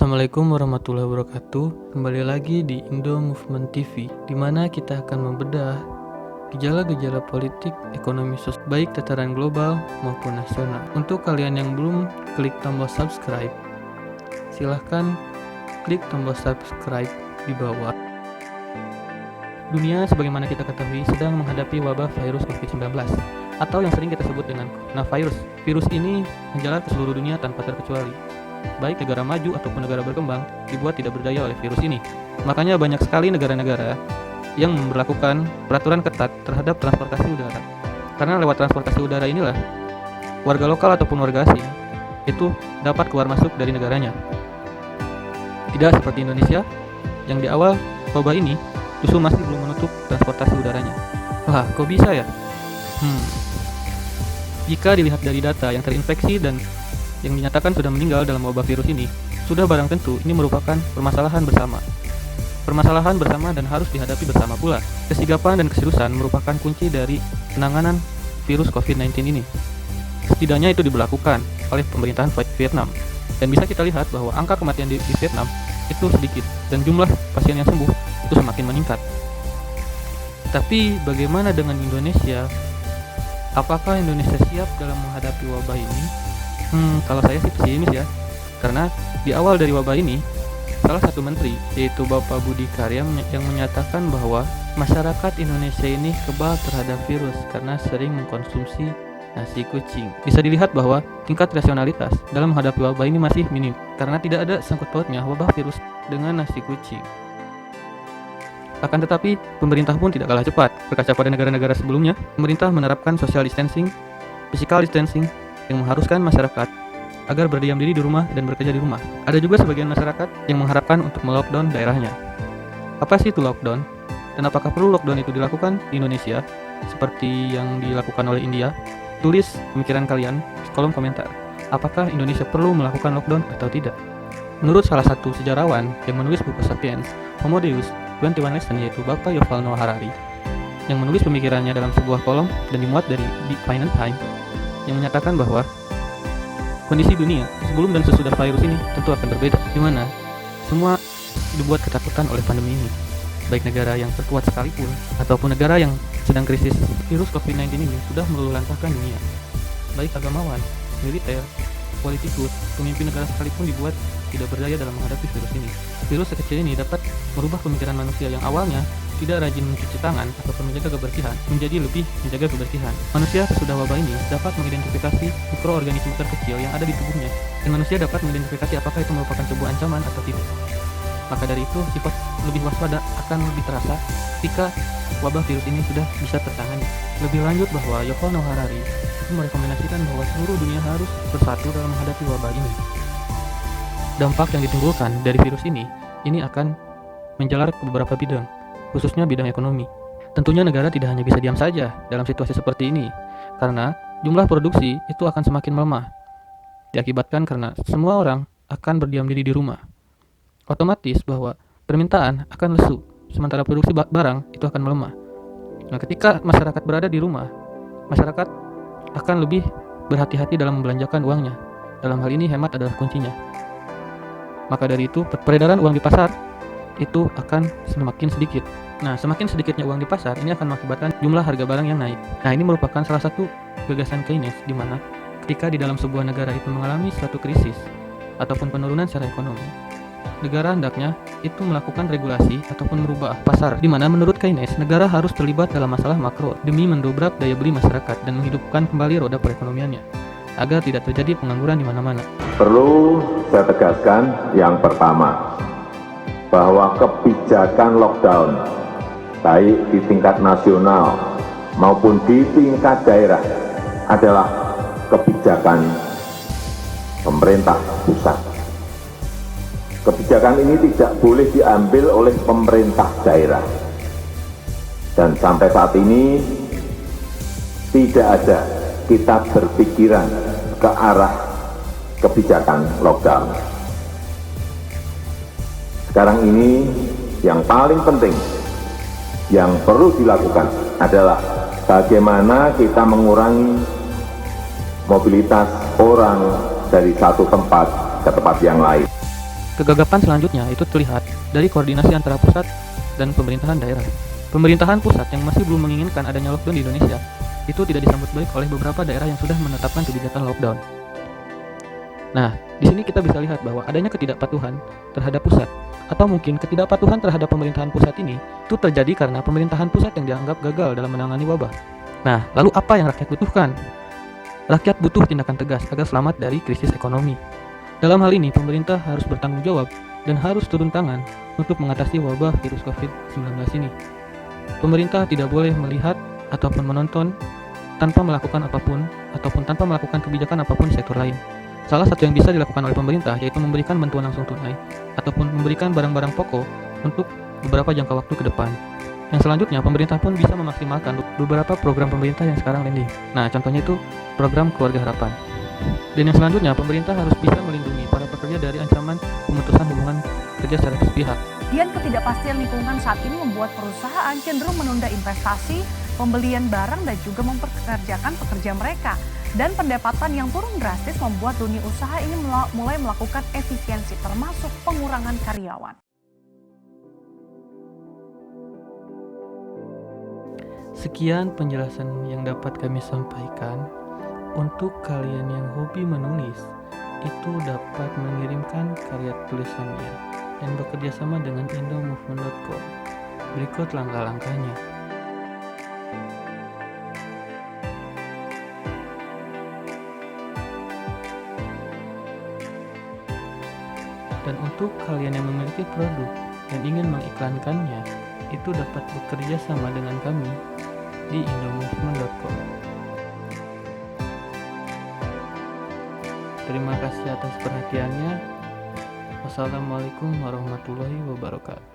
Assalamualaikum warahmatullahi wabarakatuh. Kembali lagi di Indo Movement TV, di mana kita akan membedah gejala-gejala politik, ekonomi, sosial, baik tataran global maupun nasional. Untuk kalian yang belum klik tombol subscribe, silahkan klik tombol subscribe di bawah. Dunia sebagaimana kita ketahui sedang menghadapi wabah virus COVID-19 atau yang sering kita sebut dengan coronavirus. Virus ini menjalar ke seluruh dunia tanpa terkecuali. Baik negara maju ataupun negara berkembang dibuat tidak berdaya oleh virus ini. Makanya banyak sekali negara-negara yang memberlakukan peraturan ketat terhadap transportasi udara. Karena lewat transportasi udara inilah warga lokal ataupun warga asing itu dapat keluar masuk dari negaranya. Tidak seperti Indonesia yang di awal wabah ini justru masih belum menutup transportasi udaranya. Wah, kok bisa ya? Jika dilihat dari data yang terinfeksi dan yang dinyatakan sudah meninggal dalam wabah virus ini, sudah barang tentu ini merupakan permasalahan bersama. Permasalahan bersama dan harus dihadapi bersama pula. Kesigapan dan keseriusan merupakan kunci dari penanganan virus COVID-19 ini. Setidaknya itu diberlakukan oleh pemerintahan Vietnam. Dan bisa kita lihat bahwa angka kematian di Vietnam itu sedikit dan jumlah pasien yang sembuh itu semakin meningkat. Tapi bagaimana dengan Indonesia? Apakah Indonesia siap dalam menghadapi wabah ini? Kalau saya sih pesimis ya, karena di awal dari wabah ini, salah satu menteri, yaitu Bapak Budi Karya yang menyatakan bahwa masyarakat Indonesia ini kebal terhadap virus karena sering mengkonsumsi nasi kucing. Bisa dilihat bahwa tingkat rasionalitas dalam menghadapi wabah ini masih minim, karena tidak ada sangkut pautnya wabah virus dengan nasi kucing. Akan tetapi, pemerintah pun tidak kalah cepat. Berkaca pada negara-negara sebelumnya, pemerintah menerapkan social distancing, physical distancing, yang mengharuskan masyarakat agar berdiam diri di rumah dan bekerja di rumah. Ada juga sebagian masyarakat yang mengharapkan untuk melockdown daerahnya. Apa sih itu lockdown? Dan apakah perlu lockdown itu dilakukan di Indonesia seperti yang dilakukan oleh India? Tulis pemikiran kalian di kolom komentar. Apakah Indonesia perlu melakukan lockdown atau tidak? Menurut salah satu sejarawan yang menulis buku Sapiens, Homo Deus 21 Lesson, yaitu Bapak Yuval Noah Harari, yang menulis pemikirannya dalam sebuah kolom dan dimuat dari The Financial Times, yang menyatakan bahwa kondisi dunia sebelum dan sesudah virus ini tentu akan berbeda, di mana semua dibuat ketakutan oleh pandemi ini. Baik negara yang terkuat sekalipun ataupun negara yang sedang krisis virus COVID-19 ini sudah meluluhlantahkan dunia. Baik agamawan, militer, politikus, pemimpin negara sekalipun dibuat tidak berdaya dalam menghadapi virus ini. Virus sekecil ini dapat merubah pemikiran manusia yang awalnya tidak rajin mencuci tangan ataupun menjaga kebersihan menjadi lebih menjaga kebersihan. Manusia sesudah wabah ini dapat mengidentifikasi mikroorganisme terkecil yang ada di tubuhnya, dan manusia dapat mengidentifikasi apakah itu merupakan sebuah ancaman atau tidak. Maka dari itu, sifat lebih waspada akan lebih terasa ketika wabah virus ini sudah bisa tertangani. Lebih lanjut bahwa Yuval Noah Harari itu merekomendasikan bahwa seluruh dunia harus bersatu dalam menghadapi wabah ini. Dampak yang ditimbulkan dari virus ini akan menjalar ke beberapa bidang, khususnya bidang ekonomi. Tentunya negara tidak hanya bisa diam saja dalam situasi seperti ini, karena jumlah produksi itu akan semakin melemah. Diakibatkan karena semua orang akan berdiam diri di rumah. Otomatis bahwa permintaan akan lesu, sementara produksi barang itu akan melemah. Nah, ketika masyarakat berada di rumah, masyarakat akan lebih berhati-hati dalam membelanjakan uangnya. Dalam hal ini hemat adalah kuncinya. Maka dari itu, peredaran uang di pasar itu akan semakin sedikit. Nah, semakin sedikitnya uang di pasar ini akan mengakibatkan jumlah harga barang yang naik. Nah, ini merupakan salah satu gagasan Keynes, di mana ketika di dalam sebuah negara itu mengalami suatu krisis ataupun penurunan secara ekonomi, negara hendaknya itu melakukan regulasi ataupun merubah pasar, di mana menurut Keynes negara harus terlibat dalam masalah makro demi mendobrak daya beli masyarakat dan menghidupkan kembali roda perekonomiannya agar tidak terjadi pengangguran di mana-mana. Perlu saya tegaskan yang pertama, bahwa kebijakan lockdown baik di tingkat nasional maupun di tingkat daerah adalah kebijakan pemerintah pusat. Kebijakan ini tidak boleh diambil oleh pemerintah daerah. Dan sampai saat ini tidak ada kita berpikiran ke arah kebijakan lockdown. Sekarang ini yang paling penting yang perlu dilakukan adalah bagaimana kita mengurangi mobilitas orang dari satu tempat ke tempat yang lain. Kegagapan selanjutnya itu terlihat dari koordinasi antara pusat dan pemerintahan daerah. Pemerintahan pusat yang masih belum menginginkan adanya lockdown di Indonesia itu tidak disambut baik oleh beberapa daerah yang sudah menetapkan kebijakan lockdown. Nah, di sini kita bisa lihat bahwa adanya ketidakpatuhan terhadap pusat, atau mungkin ketidakpatuhan terhadap pemerintahan pusat ini itu terjadi karena pemerintahan pusat yang dianggap gagal dalam menangani wabah. Nah, lalu apa yang rakyat butuhkan? Rakyat butuh tindakan tegas agar selamat dari krisis ekonomi. Dalam hal ini, pemerintah harus bertanggung jawab dan harus turun tangan untuk mengatasi wabah virus COVID-19 ini. Pemerintah tidak boleh melihat ataupun menonton tanpa melakukan apapun ataupun tanpa melakukan kebijakan apapun di sektor lain. Salah satu yang bisa dilakukan oleh pemerintah yaitu memberikan bantuan langsung tunai ataupun memberikan barang-barang pokok untuk beberapa jangka waktu ke depan. Yang selanjutnya, pemerintah pun bisa memaksimalkan beberapa program pemerintah yang sekarang landing. Nah, contohnya itu program Keluarga Harapan. Dan yang selanjutnya, pemerintah harus bisa melindungi para pekerja dari ancaman pemutusan hubungan kerja secara sepihak. Dan ketidakpastian lingkungan saat ini membuat perusahaan cenderung menunda investasi, pembelian barang dan juga mempekerjakan pekerja mereka. Dan pendapatan yang turun drastis membuat dunia usaha ini mulai melakukan efisiensi termasuk pengurangan karyawan. Sekian penjelasan yang dapat kami sampaikan. Untuk kalian yang hobi menulis, itu dapat mengirimkan karya tulisannya dan bekerja sama dengan indomovement.com. Berikut langkah-langkahnya. Dan untuk kalian yang memiliki produk dan ingin mengiklankannya, itu dapat bekerja sama dengan kami di indomovement.com. Terima kasih atas perhatiannya. Wassalamualaikum warahmatullahi wabarakatuh.